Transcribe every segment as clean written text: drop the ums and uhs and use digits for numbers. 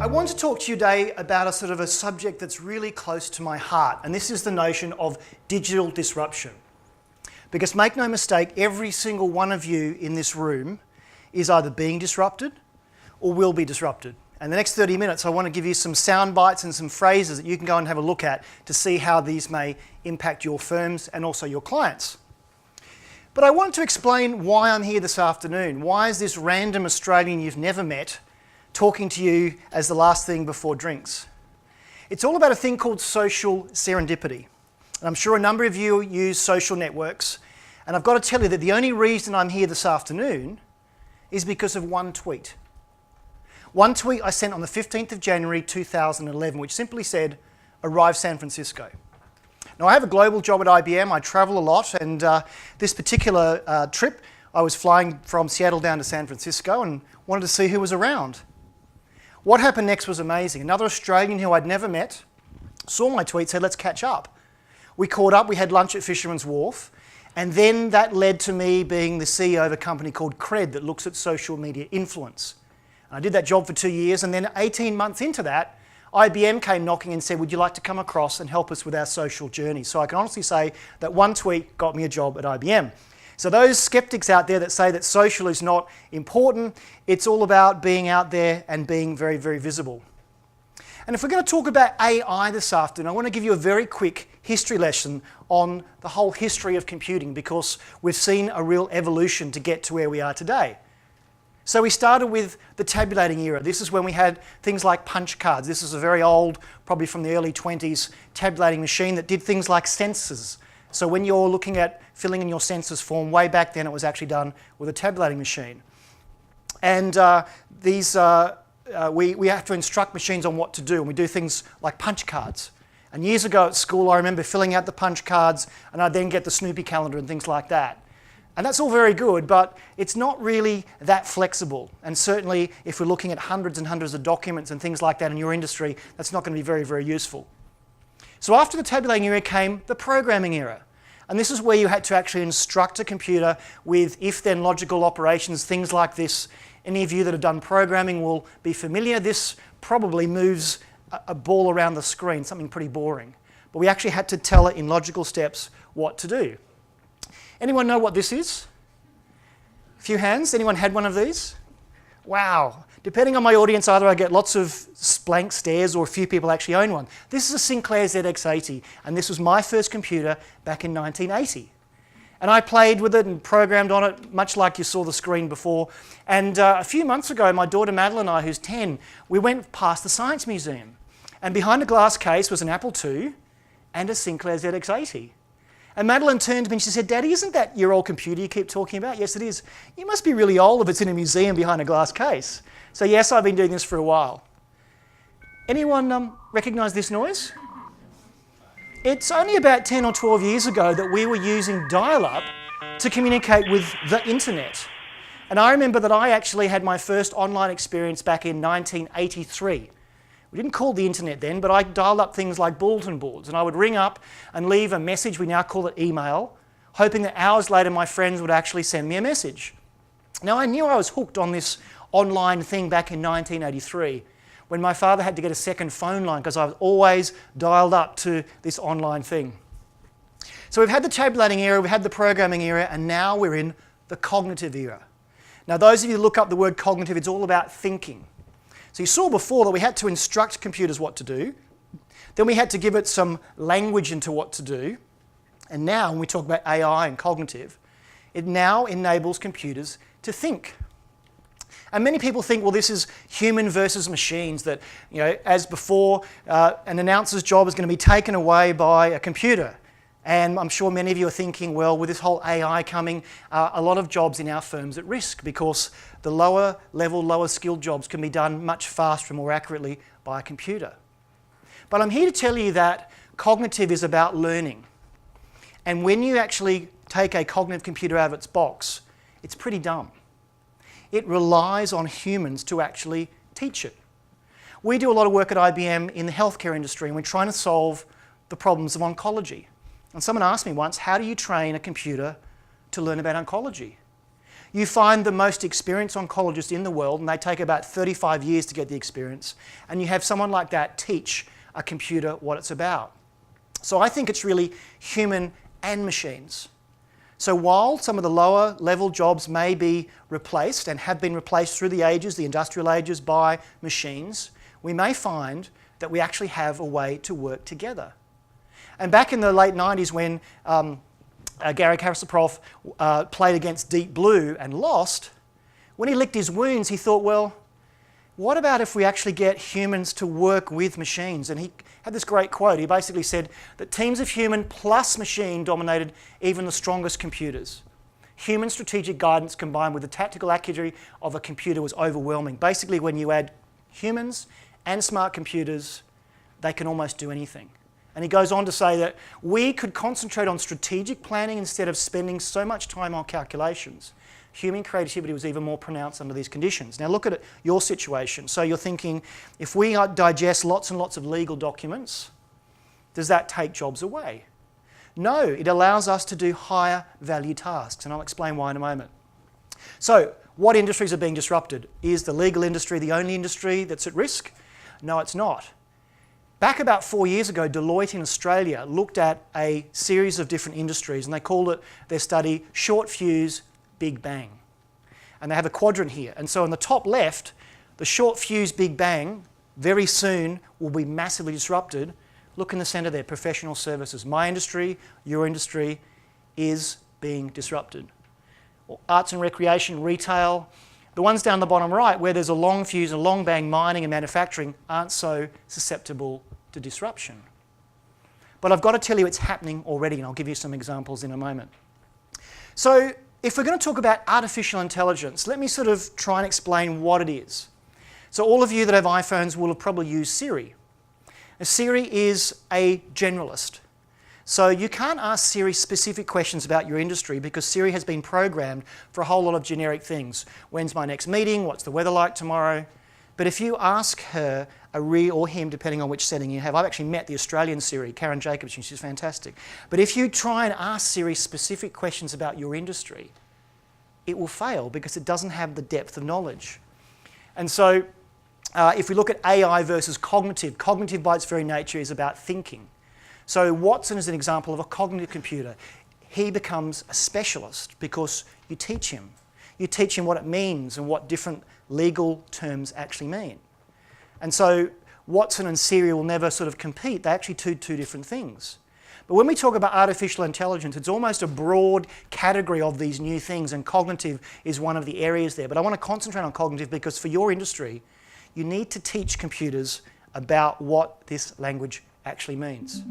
I want to talk to you today about a sort of a subject that's really close to my heart, and this is the notion of digital disruption. Because make no mistake, every single one of you in this room is either being disrupted or will be disrupted. And the next 30 minutes, I want to give you some sound bites and some phrases that you can go and have a look at to see how these may impact your firms and also your clients. But I want to explain why I'm here this afternoon. Why is this random Australian you've never met talking to you as the last thing before drinks? It's all about a thing called social serendipity. And I'm sure a number of you use social networks. And I've got to tell you that the only reason I'm here this afternoon is because of one tweet. One tweet I sent on the 15th of January 2011, which simply said, "Arrive San Francisco." Now, I have a global job at IBM. I travel a lot, and this particular trip, I was flying from Seattle down to San Francisco and wanted to see who was around. What happened next was amazing. Another Australian who I'd never met saw my tweet, said, "Let's catch up." We caught up, we had lunch at Fisherman's Wharf, and then that led to me being the CEO of a company called Cred that looks at social media influence. I did that job for 2 years, and then 18 months into that, IBM came knocking and said, "Would you like to come across and help us with our social journey?" So I can honestly say that one tweet got me a job at IBM. So those skeptics out there that say that social is not important, it's all about being out there and being very, very visible. And if we're going to talk about AI this afternoon, I want to give you a very quick history lesson on the whole history of computing, because we've seen a real evolution to get to where we are today. So we started with the tabulating era. This is when we had things like punch cards. This is a very old, probably from the early 20s, tabulating machine that did things like census. So when you're looking at filling in your census form, way back then it was actually done with a tabulating machine. And we have to instruct machines on what to do, and we do things like punch cards. And years ago at school, I remember filling out the punch cards, and I'd then get the Snoopy calendar and things like that. And that's all very good, but it's not really that flexible. And certainly, if we're looking at hundreds and hundreds of documents and things like that in your industry, that's not going to be very, very useful. So after the tabulating era came the programming era. And this is where you had to actually instruct a computer with if-then logical operations, things like this. Any of you that have done programming will be familiar. This probably moves a ball around the screen, something pretty boring. But we actually had to tell it in logical steps what to do. Anyone know what this is? A few hands. Anyone had one of these? Wow. Depending on my audience, either I get lots of blank stares or a few people actually own one. This is a Sinclair ZX80, and this was my first computer back in 1980. And I played with it and programmed on it, much like you saw the screen before. And a few months ago, my daughter Madeline and I, who's 10, we went past the Science Museum. And behind a glass case was an Apple II and a Sinclair ZX80. And Madeline turned to me and she said, "Daddy, isn't that your old computer you keep talking about?" "Yes, it is." "You must be really old if it's in a museum behind a glass case." So yes, I've been doing this for a while. Anyone recognise this noise? It's only about 10 or 12 years ago that we were using dial-up to communicate with the internet. And I remember that I actually had my first online experience back in 1983. We didn't call it the internet then, but I dialed up things like bulletin boards, and I would ring up and leave a message, we now call it email, hoping that hours later my friends would actually send me a message. Now, I knew I was hooked on this online thing back in 1983, when my father had to get a second phone line because I was always dialed up to this online thing. So we've had the tabulating era, we've had the programming era, and now we're in the cognitive era. Now, those of you who look up the word cognitive, it's all about thinking. So you saw before that we had to instruct computers what to do. Then we had to give it some language into what to do. And now, when we talk about AI and cognitive, it now enables computers to think. And many people think, well, this is human versus machines, that, you know, as before, an announcer's job is going to be taken away by a computer. And I'm sure many of you are thinking, well, with this whole AI coming, a lot of jobs in our firms at risk, because the lower level, lower skilled jobs can be done much faster and more accurately by a computer. But I'm here to tell you that cognitive is about learning. And when you actually take a cognitive computer out of its box, it's pretty dumb. It relies on humans to actually teach it. We do a lot of work at IBM in the healthcare industry, and we're trying to solve the problems of oncology. And someone asked me once, how do you train a computer to learn about oncology? You find the most experienced oncologist in the world, and they take about 35 years to get the experience, and you have someone like that teach a computer what it's about. So I think it's really human and machines. So while some of the lower level jobs may be replaced and have been replaced through the ages, the industrial ages, by machines, we may find that we actually have a way to work together. And back in the late 90s when Garry Kasparov played against Deep Blue and lost, when he licked his wounds, he thought, well, what about if we actually get humans to work with machines? And he had this great quote. He basically said that teams of human plus machine dominated even the strongest computers. Human strategic guidance combined with the tactical accuracy of a computer was overwhelming. Basically, when you add humans and smart computers, they can almost do anything. And he goes on to say that we could concentrate on strategic planning instead of spending so much time on calculations. Human creativity was even more pronounced under these conditions. Now look at your situation. So you're thinking, if we digest lots and lots of legal documents, does that take jobs away? No, it allows us to do higher value tasks, and I'll explain why in a moment. So what industries are being disrupted? Is the legal industry the only industry that's at risk? No, it's not. Back about 4 years ago, Deloitte in Australia looked at a series of different industries, and they called it their study Short Fuse, Big Bang. And they have a quadrant here. And so on the top left, the short fuse Big Bang very soon will be massively disrupted. Look in the center there, professional services. My industry, your industry is being disrupted. Arts and recreation, retail. The ones down the bottom right, where there's a long fuse, a long bang, mining and manufacturing, aren't so susceptible to disruption. But I've got to tell you it's happening already, and I'll give you some examples in a moment. So if we're going to talk about artificial intelligence, let me sort of try and explain what it is. So all of you that have iPhones will have probably used Siri. Now, Siri is a generalist. So you can't ask Siri specific questions about your industry because Siri has been programmed for a whole lot of generic things. When's my next meeting? What's the weather like tomorrow? But if you ask her, or him, depending on which setting you have, I've actually met the Australian Siri, Karen Jacobs, and she's fantastic. But if you try and ask Siri specific questions about your industry, it will fail because it doesn't have the depth of knowledge. And so if we look at AI versus cognitive, cognitive by its very nature is about thinking. So Watson is an example of a cognitive computer. He becomes a specialist because you teach him. You teach him what it means and what different legal terms actually mean. And so Watson and Siri will never sort of compete. They actually do two different things. But when we talk about artificial intelligence, it's almost a broad category of these new things, and cognitive is one of the areas there. But I want to concentrate on cognitive because for your industry, you need to teach computers about what this language actually means.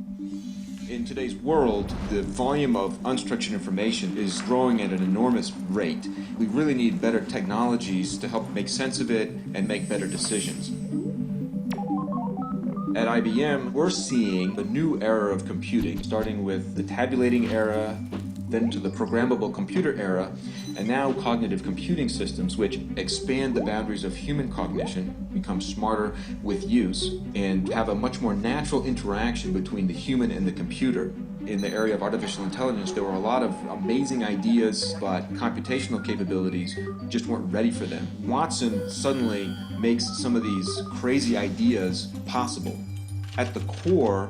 In today's world, the volume of unstructured information is growing at an enormous rate. We really need better technologies to help make sense of it and make better decisions. At IBM, we're seeing a new era of computing, starting with the tabulating era, then to the programmable computer era, and now cognitive computing systems which expand the boundaries of human cognition, become smarter with use, and have a much more natural interaction between the human and the computer. In the area of artificial intelligence, there were a lot of amazing ideas, but computational capabilities just weren't ready for them. Watson suddenly makes some of these crazy ideas possible. At the core,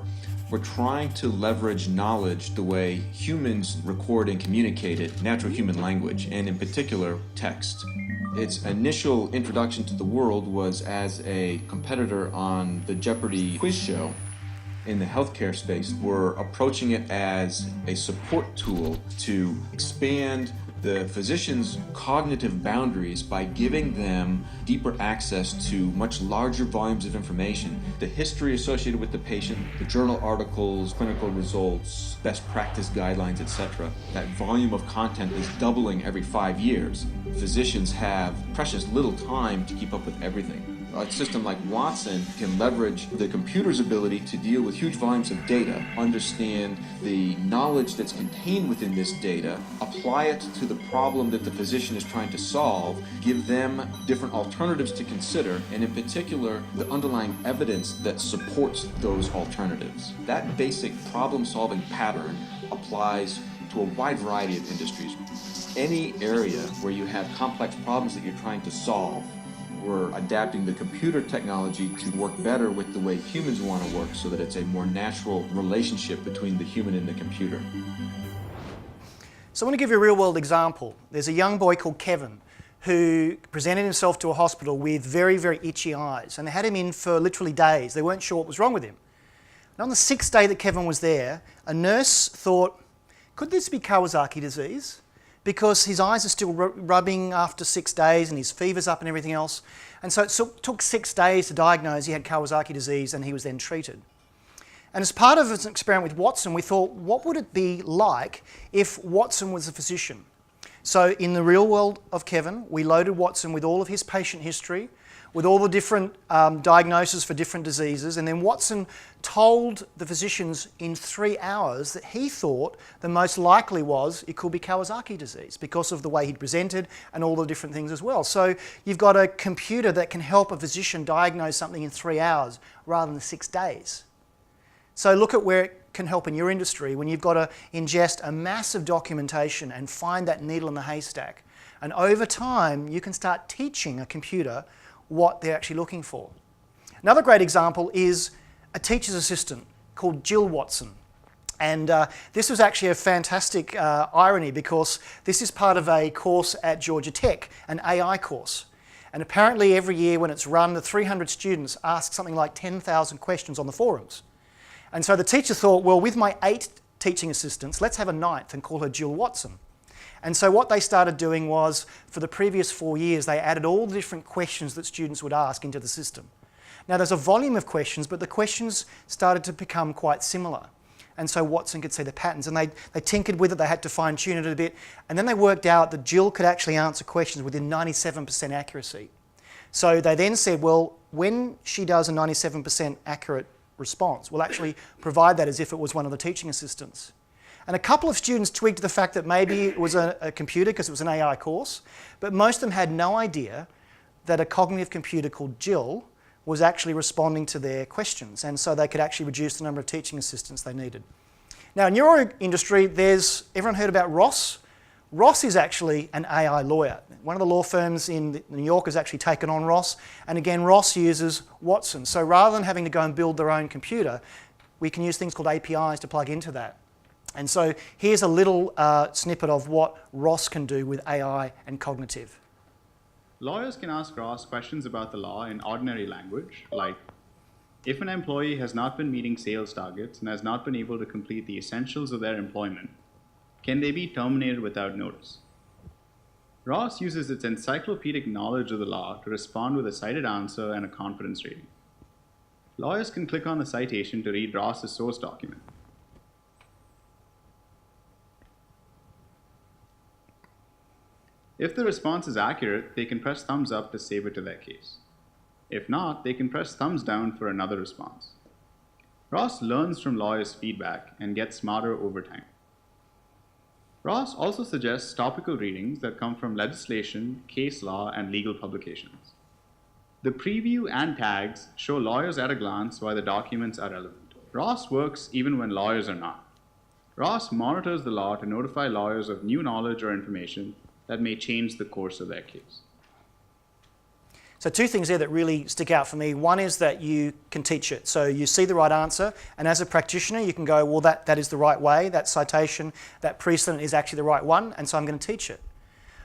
we're trying to leverage knowledge the way humans record and communicate it, natural human language, and in particular, text. Its initial introduction to the world was as a competitor on the Jeopardy quiz show. In the healthcare space, we're approaching it as a support tool to expand the physician's cognitive boundaries by giving them deeper access to much larger volumes of information. The history associated with the patient, the journal articles, clinical results, best practice guidelines, etc. That volume of content is doubling every 5 years. Physicians have precious little time to keep up with everything. A system like Watson can leverage the computer's ability to deal with huge volumes of data, understand the knowledge that's contained within this data, apply it to the problem that the physician is trying to solve, give them different alternatives to consider, and in particular, the underlying evidence that supports those alternatives. That basic problem-solving pattern applies to a wide variety of industries. any area where you have complex problems that you're trying to solve, we're adapting the computer technology to work better with the way humans want to work so that it's a more natural relationship between the human and the computer. So I want to give you a real-world example. There's a young boy called Kevin who presented himself to a hospital with very, very itchy eyes, and they had him in for literally days. They weren't sure what was wrong with him. And on the 6th day that Kevin was there, a nurse thought, could this be Kawasaki disease? Because his eyes are still rubbing after 6 days and his fever's up and everything else. And so it took 6 days to diagnose he had Kawasaki disease, and he was then treated. And as part of an experiment with Watson, we thought, what would it be like if Watson was a physician? So in the real world of Kevin, we loaded Watson with all of his patient history, with all the different diagnoses for different diseases, and then Watson told the physicians in 3 hours that he thought the most likely was it could be Kawasaki disease because of the way he'd presented and all the different things as well. So you've got a computer that can help a physician diagnose something in 3 hours rather than 6 days. So look at where it can help in your industry when you've got to ingest a massive documentation and find that needle in the haystack. And over time, you can start teaching a computer what they're actually looking for. Another great example is a teacher's assistant called Jill Watson. And this was actually a fantastic irony because this is part of a course at Georgia Tech, an AI course. And apparently every year when it's run, the 300 students ask something like 10,000 questions on the forums. And so the teacher thought, well, with my 8 teaching assistants, let's have a 9th and call her Jill Watson. And so what they started doing was, for the previous 4 years, they added all the different questions that students would ask into the system. Now there's a volume of questions, but the questions started to become quite similar. And so Watson could see the patterns, and they tinkered with it, they had to fine tune it a bit, and then they worked out that Jill could actually answer questions within 97% accuracy. So they then said, well, when she does a 97% accurate response, we'll actually provide that as if it was one of the teaching assistants. And a couple of students twigged to the fact that maybe it was a computer because it was an AI course, but most of them had no idea that a cognitive computer called Jill was actually responding to their questions, and so they could actually reduce the number of teaching assistants they needed. Now in your industry, everyone heard about Ross? Ross is actually an AI lawyer. One of the law firms in New York has actually taken on Ross, and again, Ross uses Watson. So rather than having to go and build their own computer, we can use things called APIs to plug into that. And so here's a little snippet of what Ross can do with AI and cognitive. Lawyers can ask Ross questions about the law in ordinary language, like, if an employee has not been meeting sales targets and has not been able to complete the essentials of their employment, can they be terminated without notice? Ross uses its encyclopedic knowledge of the law to respond with a cited answer and a confidence rating. Lawyers can click on the citation to read Ross's source document. If the response is accurate, they can press thumbs up to save it to their case. If not, they can press thumbs down for another response. Ross learns from lawyers' feedback and gets smarter over time. Ross also suggests topical readings that come from legislation, case law, and legal publications. The preview and tags show lawyers at a glance why the documents are relevant. Ross works even when lawyers are not. Ross monitors the law to notify lawyers of new knowledge or information that may change the course of their case. So 2 things there that really stick out for me. One is that you can teach it. So you see the right answer, and as a practitioner, you can go, well, that is the right way, that citation, that precedent is actually the right one, and so I'm going to teach it.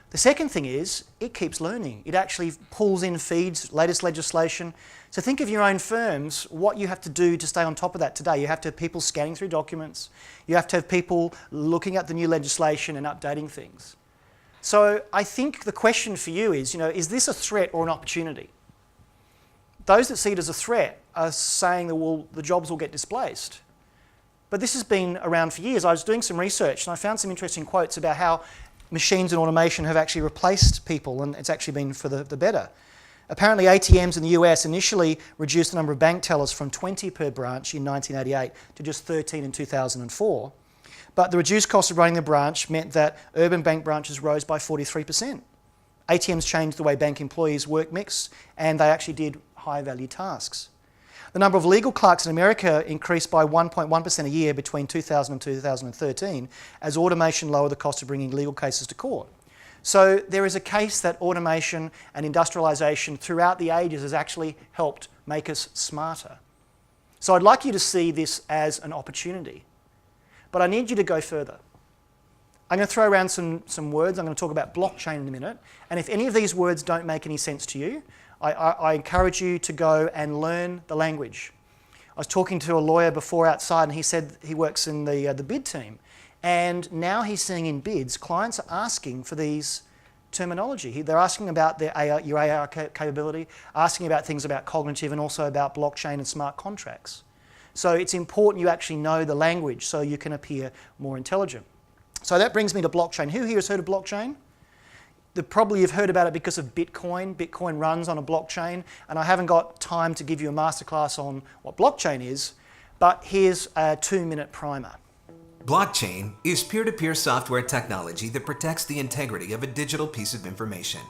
The second thing is, it keeps learning. It actually pulls in feeds, latest legislation. So think of your own firms, what you have to do to stay on top of that today. You have to have people scanning through documents. You have to have people looking at the new legislation and updating things. So I think the question for you is this a threat or an opportunity? Those that see it as a threat are saying that, well, the jobs will get displaced. But this has been around for years. I was doing some research and I found some interesting quotes about how machines and automation have actually replaced people, and it's actually been for the better. Apparently ATMs in the US initially reduced the number of bank tellers from 20 per branch in 1988 to just 13 in 2004. But the reduced cost of running the branch meant that urban bank branches rose by 43%. ATMs changed the way bank employees' work mix, and they actually did high-value tasks. The number of legal clerks in America increased by 1.1% a year between 2000 and 2013 as automation lowered the cost of bringing legal cases to court. So there is a case that automation and industrialization throughout the ages has actually helped make us smarter. So I'd like you to see this as an opportunity. But I need you to go further. I'm going to throw around some words. I'm going to talk about blockchain in a minute. And if any of these words don't make any sense to you, I encourage you to go and learn the language. I was talking to a lawyer before outside, and he said he works in the bid team. And now he's seeing in bids, clients are asking for these terminology. They're asking about your AI capability, asking about things about cognitive, and also about blockchain and smart contracts. So it's important you actually know the language so you can appear more intelligent. So that brings me to blockchain. Who here has heard of blockchain? Probably you've heard about it because of Bitcoin. Bitcoin runs on a blockchain, and I haven't got time to give you a masterclass on what blockchain is, but here's a 2-minute primer. Blockchain is peer-to-peer software technology that protects the integrity of a digital piece of information.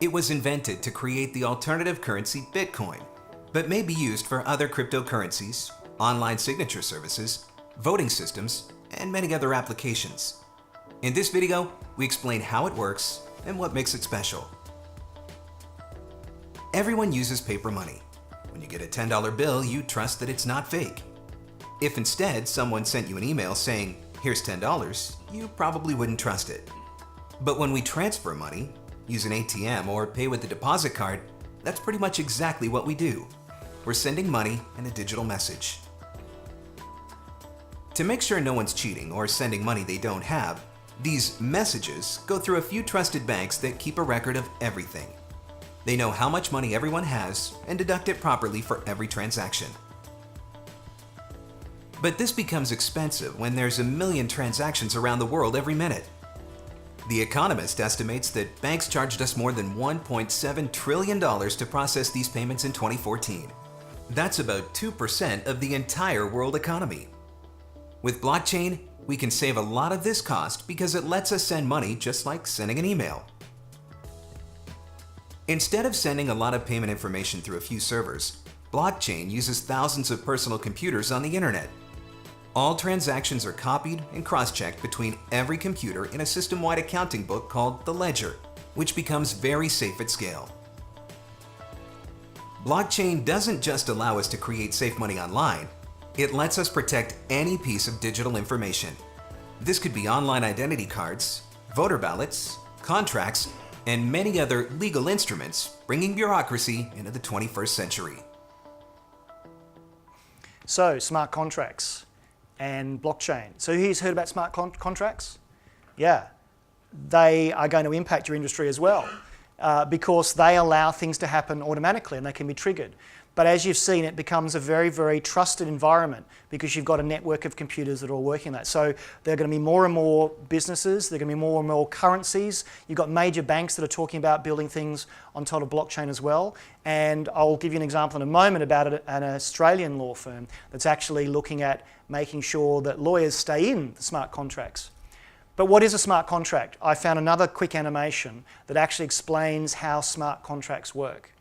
It was invented to create the alternative currency Bitcoin, but may be used for other cryptocurrencies, online signature services, voting systems, and many other applications. In this video, we explain how it works and what makes it special. Everyone uses paper money. When you get a $10 bill, you trust that it's not fake. If instead someone sent you an email saying, "Here's $10, you probably wouldn't trust it. But when we transfer money, use an ATM, or pay with a deposit card, that's pretty much exactly what we do. We're sending money and a digital message. To make sure no one's cheating or sending money they don't have, these messages go through a few trusted banks that keep a record of everything. They know how much money everyone has and deduct it properly for every transaction. But this becomes expensive when there's 1 million transactions around the world every minute. The Economist estimates that banks charged us more than $1.7 trillion to process these payments in 2014. That's about 2% of the entire world economy. With blockchain, we can save a lot of this cost because it lets us send money just like sending an email. Instead of sending a lot of payment information through a few servers, blockchain uses thousands of personal computers on the internet. All transactions are copied and cross-checked between every computer in a system-wide accounting book called the ledger, which becomes very safe at scale. Blockchain doesn't just allow us to create safe money online, it lets us protect any piece of digital information. This could be online identity cards, voter ballots, contracts, and many other legal instruments, bringing bureaucracy into the 21st century. So, smart contracts and blockchain. So who's heard about smart contracts? Yeah, they are going to impact your industry as well because they allow things to happen automatically and they can be triggered. But as you've seen, it becomes a very, very trusted environment because you've got a network of computers that are all working on that. So there are going to be more and more businesses, there are going to be more and more currencies. You've got major banks that are talking about building things on top of blockchain as well. And I'll give you an example in a moment about an Australian law firm that's actually looking at making sure that lawyers stay in the smart contracts. But what is a smart contract? I found another quick animation that actually explains how smart contracts work.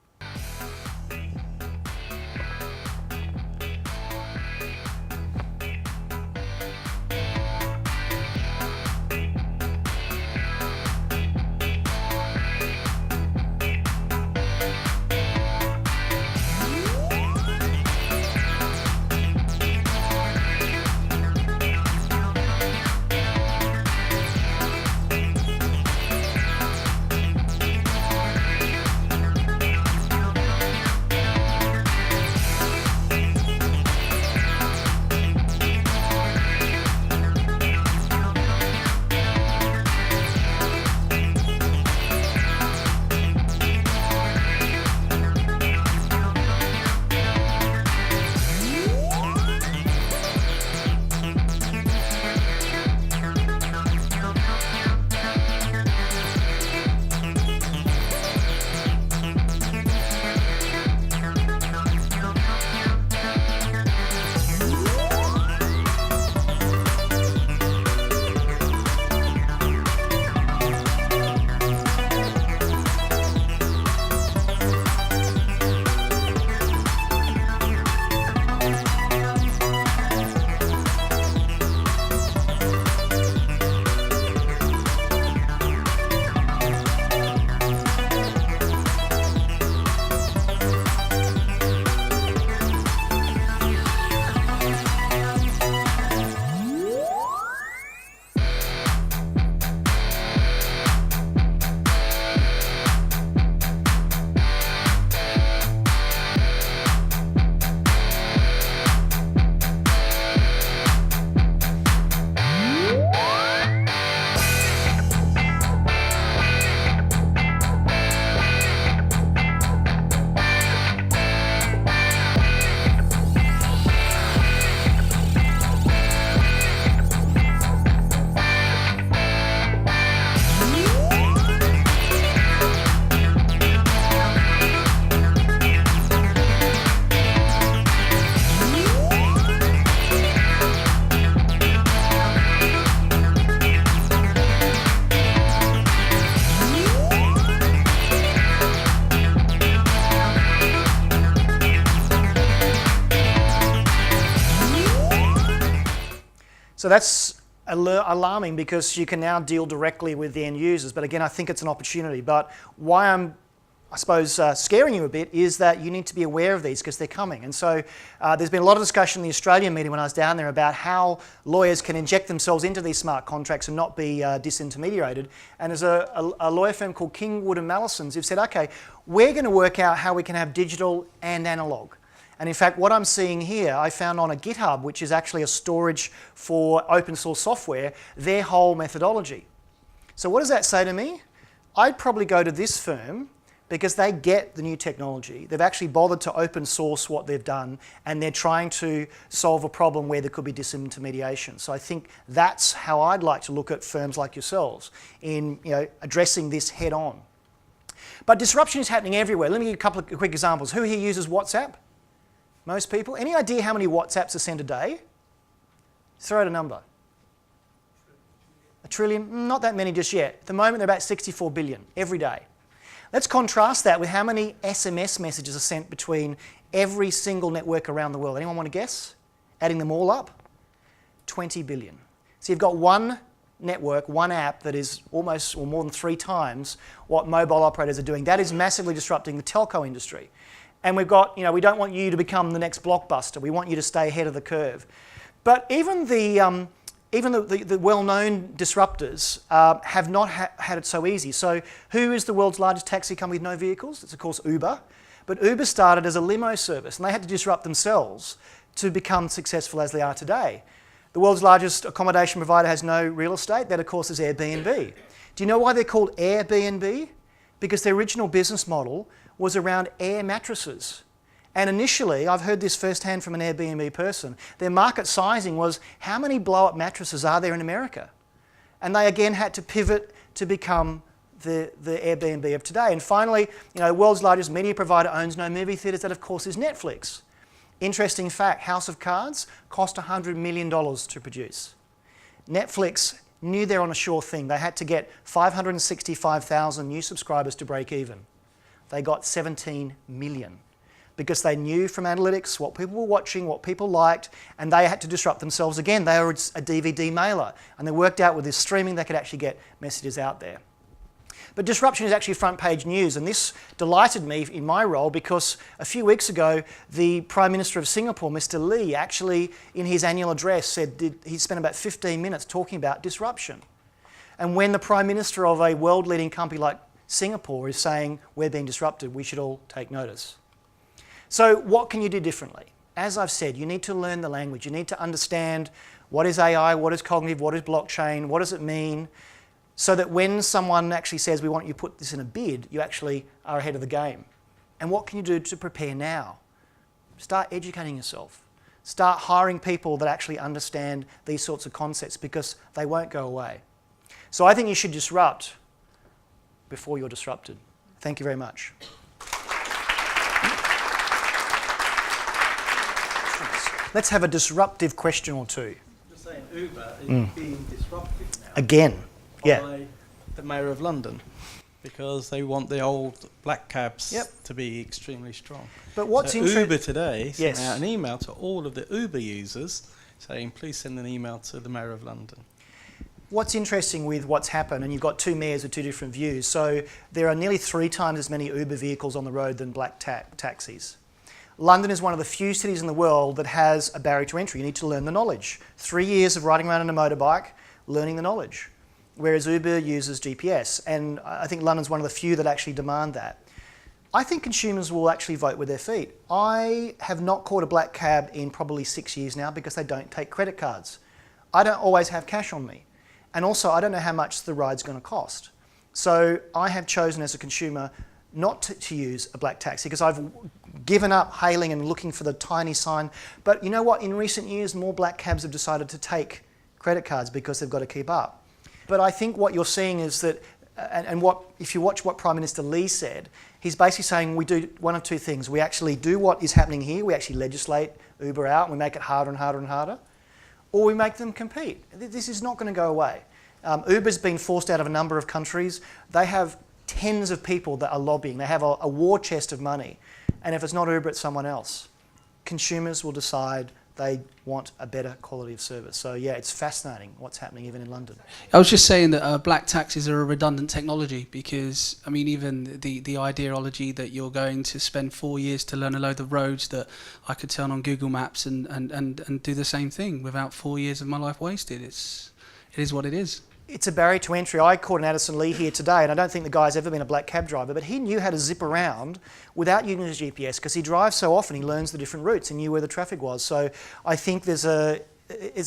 So that's alarming because you can now deal directly with the end users. But again, I think it's an opportunity. But why I'm, I suppose, scaring you a bit is that you need to be aware of these because they're coming. And so there's been a lot of discussion in the Australian meeting when I was down there about how lawyers can inject themselves into these smart contracts and not be disintermediated. And there's a lawyer firm called King, Wood & Mallisons who've said, okay, we're going to work out how we can have digital and analog. And in fact, what I'm seeing here, I found on a GitHub, which is actually a storage for open source software, their whole methodology. So what does that say to me? I'd probably go to this firm because they get the new technology. They've actually bothered to open source what they've done, and they're trying to solve a problem where there could be disintermediation. So I think that's how I'd like to look at firms like yourselves in addressing this head on. But disruption is happening everywhere. Let me give you a couple of quick examples. Who here uses WhatsApp? Most people. Any idea how many WhatsApps are sent a day? Throw out a number. 1 trillion? Not that many just yet. At the moment, they're about 64 billion every day. Let's contrast that with how many SMS messages are sent between every single network around the world. Anyone want to guess? Adding them all up? 20 billion. So you've got one network, one app that is almost or more than 3 times what mobile operators are doing. That is massively disrupting the telco industry. And we've got, we don't want you to become the next Blockbuster. We want you to stay ahead of the curve. But even the well-known disruptors have not had it so easy. So who is the world's largest taxi company with no vehicles? It's of course Uber. But Uber started as a limo service, and they had to disrupt themselves to become successful as they are today. The world's largest accommodation provider has no real estate. That of course is Airbnb. Do you know why they're called Airbnb? Because their original business model was around air mattresses. And initially, I've heard this firsthand from an Airbnb person, their market sizing was how many blow-up mattresses are there in America? And they again had to pivot to become the Airbnb of today. And finally, the world's largest media provider owns no movie theatres. That of course is Netflix. Interesting fact, House of Cards cost $100 million to produce. Netflix knew they're on a sure thing. They had to get 565,000 new subscribers to break even. They got 17 million because they knew from analytics what people were watching, what people liked, and they had to disrupt themselves again. They were a DVD mailer, and they worked out with this streaming they could actually get messages out there. But disruption is actually front page news, and this delighted me in my role because a few weeks ago, the Prime Minister of Singapore, Mr. Lee, actually in his annual address said he spent about 15 minutes talking about disruption. And when the Prime Minister of a world-leading company like Singapore is saying we're being disrupted, we should all take notice. So what can you do differently? As I've said, you need to learn the language. You need to understand what is AI, what is cognitive, what is blockchain, what does it mean, so that when someone actually says we want you to put this in a bid, you actually are ahead of the game. And what can you do to prepare now? Start educating yourself. Start hiring people that actually understand these sorts of concepts because they won't go away. So I think you should disrupt before you're disrupted. Thank you very much. Let's have a disruptive question or two. Just saying, Uber is being disrupted now. Again, by the Mayor of London, because they want the old black cabs to be extremely strong. But what's Uber today sent Yes. out an email to all of the Uber users saying, please send an email to the Mayor of London. What's interesting with what's happened, and you've got 2 mayors with 2 different views, so there are nearly 3 times as many Uber vehicles on the road than black taxis. London is one of the few cities in the world that has a barrier to entry. You need to learn the knowledge. 3 years of riding around on a motorbike, learning the knowledge. Whereas Uber uses GPS, and I think London's one of the few that actually demand that. I think consumers will actually vote with their feet. I have not caught a black cab in probably 6 years now because they don't take credit cards. I don't always have cash on me. And also, I don't know how much the ride's going to cost. So I have chosen as a consumer not to use a black taxi because I've given up hailing and looking for the tiny sign. But you know what? In recent years, more black cabs have decided to take credit cards because they've got to keep up. But I think what you're seeing is that, if you watch what Prime Minister Lee said, he's basically saying we do one of 2 things. We actually do what is happening here. We actually legislate Uber out and we make it harder and harder and harder. Or we make them compete. This is not going to go away. Uber's been forced out of a number of countries. They have tens of people that are lobbying. They have a war chest of money. And if it's not Uber, it's someone else. Consumers will decide They want a better quality of service. So yeah, it's fascinating what's happening even in London. I was just saying that black taxis are a redundant technology because, I mean, even the ideology that you're going to spend 4 years to learn a load of roads that I could turn on Google Maps and do the same thing without 4 years of my life wasted. It is what it is. It's a barrier to entry. I caught an Addison Lee here today, and I don't think the guy's ever been a black cab driver, but he knew how to zip around without using his GPS because he drives so often, he learns the different routes and knew where the traffic was. So I think there's a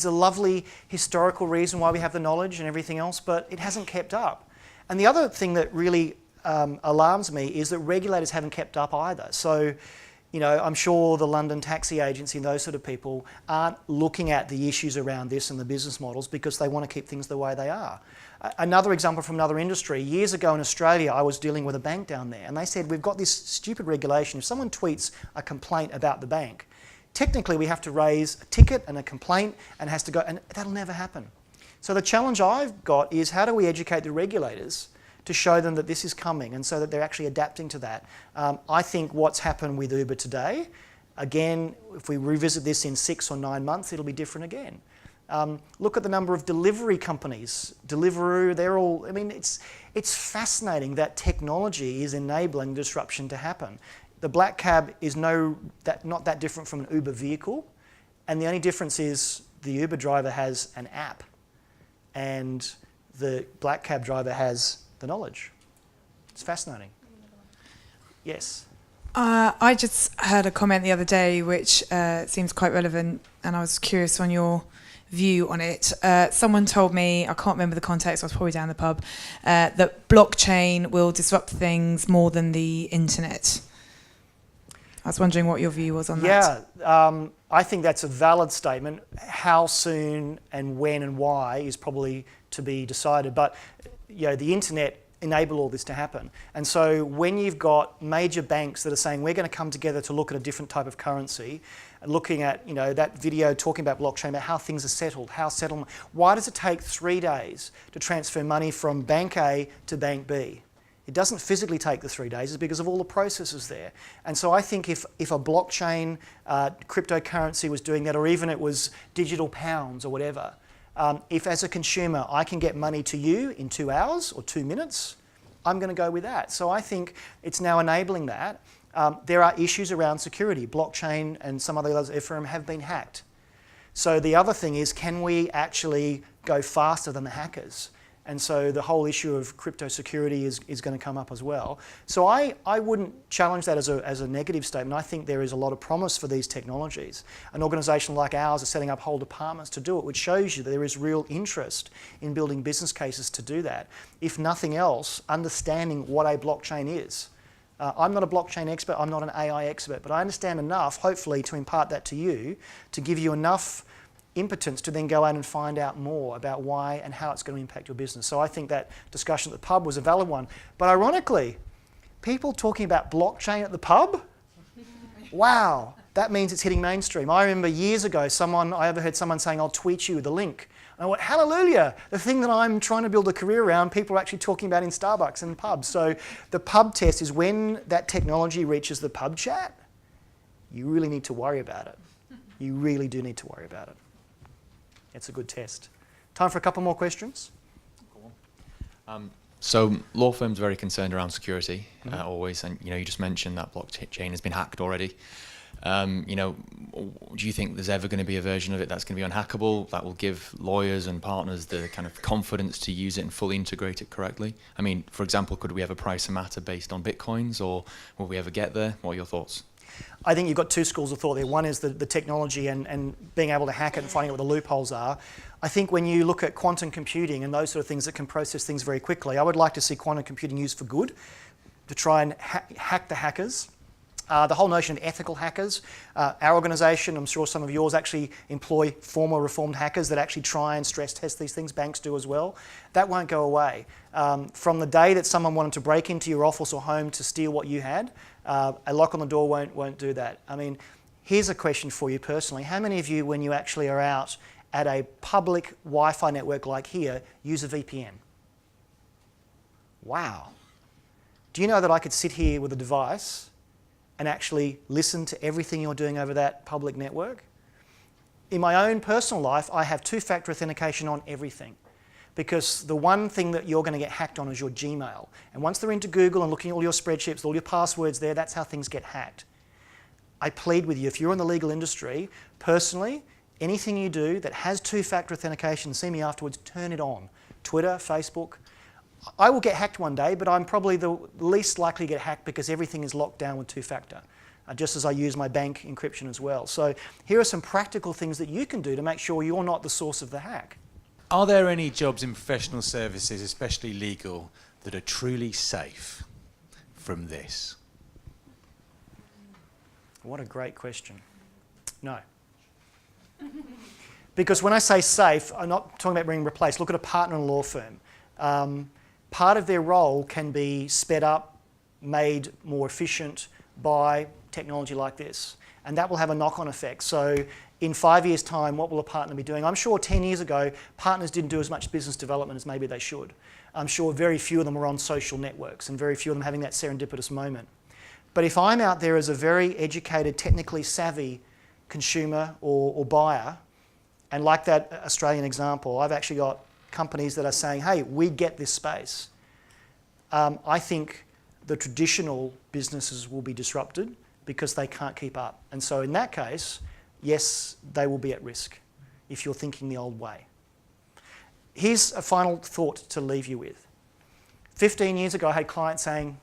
lovely historical reason why we have the knowledge and everything else, but it hasn't kept up. And the other thing that really alarms me is that regulators haven't kept up either. So, you know, I'm sure the London Taxi Agency and those sort of people aren't looking at the issues around this and the business models because they want to keep things the way they are. Another example from another industry, years ago in Australia, I was dealing with a bank down there and they said, we've got this stupid regulation. If someone tweets a complaint about the bank, technically we have to raise a ticket and a complaint and it has to go, and that'll never happen. So the challenge I've got is how do we educate the regulators to show them that this is coming and so that they're actually adapting to that. I think what's happened with Uber today, again, if we revisit this in 6 or 9 months, it'll be different again. Look at the number of delivery companies, Deliveroo, they're all, I mean, it's fascinating that technology is enabling disruption to happen. The black cab is not that different from an Uber vehicle, and the only difference is the Uber driver has an app and the black cab driver has the knowledge. It's fascinating. Yes. I just heard a comment the other day which seems quite relevant, and I was curious on your view on it. Someone told me, I can't remember the context, I was probably down the pub, that blockchain will disrupt things more than the internet. I was wondering what your view was on that. Yeah, I think that's a valid statement. How soon and when and why is probably to be decided. But you know, the internet enabled all this to happen. And so when you've got major banks that are saying we're going to come together to look at a different type of currency, and looking at, you know, that video talking about blockchain, about how things are settled, how settlement, why does it take 3 days to transfer money from bank A to bank B? It doesn't physically take the 3 days, it's because of all the processes there. And so I think if a blockchain cryptocurrency was doing that, or even it was digital pounds or whatever, if as a consumer I can get money to you in 2 hours or 2 minutes, I'm going to go with that. So I think it's now enabling that. There are issues around security. Blockchain and some other others, Ethereum, have been hacked. So the other thing is, can we actually go faster than the hackers? And so the whole issue of crypto security is going to come up as well. So I wouldn't challenge that as a negative statement. I think there is a lot of promise for these technologies. An organisation like ours is setting up whole departments to do it, which shows you that there is real interest in building business cases to do that. If nothing else, understanding what a blockchain is. I'm not a blockchain expert, I'm not an AI expert, but I understand enough, hopefully, to impart that to you, to give you enough impotence to then go out and find out more about why and how it's going to impact your business. So I think that discussion at the pub was a valid one. But ironically, people talking about blockchain at the pub, wow, that means it's hitting mainstream. I remember years ago I overheard someone saying, I'll tweet you the link. And I went, hallelujah, the thing that I'm trying to build a career around, people are actually talking about in Starbucks and pubs. So the pub test is when that technology reaches the pub chat, you really need to worry about it. You really do need to worry about it. It's a good test. Time for a couple more questions. So law firms are very concerned around security, always, and you just mentioned that blockchain has been hacked already. Do you think there's ever going to be a version of it that's going to be unhackable, that will give lawyers and partners the kind of confidence to use it and fully integrate it correctly? I mean, for example, could we ever price a matter based on bitcoins, or will we ever get there? What are your thoughts? I think you've got two schools of thought there. One is the technology and being able to hack it and finding out what the loopholes are. I think when you look at quantum computing and those sort of things that can process things very quickly, I would like to see quantum computing used for good, to try and hack the hackers. The whole notion of ethical hackers. Our organisation, I'm sure some of yours, actually employ former reformed hackers that actually try and stress test these things. Banks do as well. That won't go away. From the day that someone wanted to break into your office or home to steal what you had, a lock on the door won't do that. I mean, here's a question for you personally. How many of you, when you actually are out at a public Wi-Fi network like here, use a VPN? Wow. Do you know that I could sit here with a device and actually listen to everything you're doing over that public network? in my own personal life, I have two-factor authentication on everything, because the one thing that you're going to get hacked on is your Gmail. And once they're into Google and looking at all your spreadsheets, all your passwords there, that's how things get hacked. I plead with you, if you're in the legal industry, personally, anything you do that has two-factor authentication, see me afterwards, turn it on. Twitter, Facebook. I will get hacked one day, but I'm probably the least likely to get hacked because everything is locked down with two-factor, just as I use my bank encryption as well. So here are some practical things that you can do to make sure you're not the source of the hack. Are there any jobs in professional services, especially legal, that are truly safe from this? What a great question. No. Because when I say safe, I'm not talking about being replaced. Look at a partner in a law firm. Part of their role can be sped up, made more efficient by technology like this. And that will have a knock-on effect. So in 5 years' time, what will a partner be doing? I'm sure 10 years ago, partners didn't do as much business development as maybe they should. I'm sure very few of them were on social networks and very few of them having that serendipitous moment. But if I'm out there as a very educated, technically savvy consumer or buyer, and like that Australian example, I've actually got companies that are saying, hey, we get this space. I think the traditional businesses will be disrupted because they can't keep up. And so in that case, yes, they will be at risk if you're thinking the old way. Here's a final thought to leave you with. 15 years ago, I had clients saying,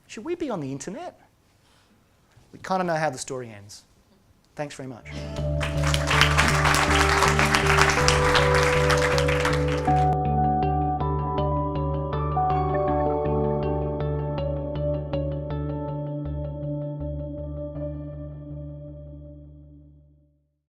should we be on the internet? We kind of know how the story ends. Thanks very much.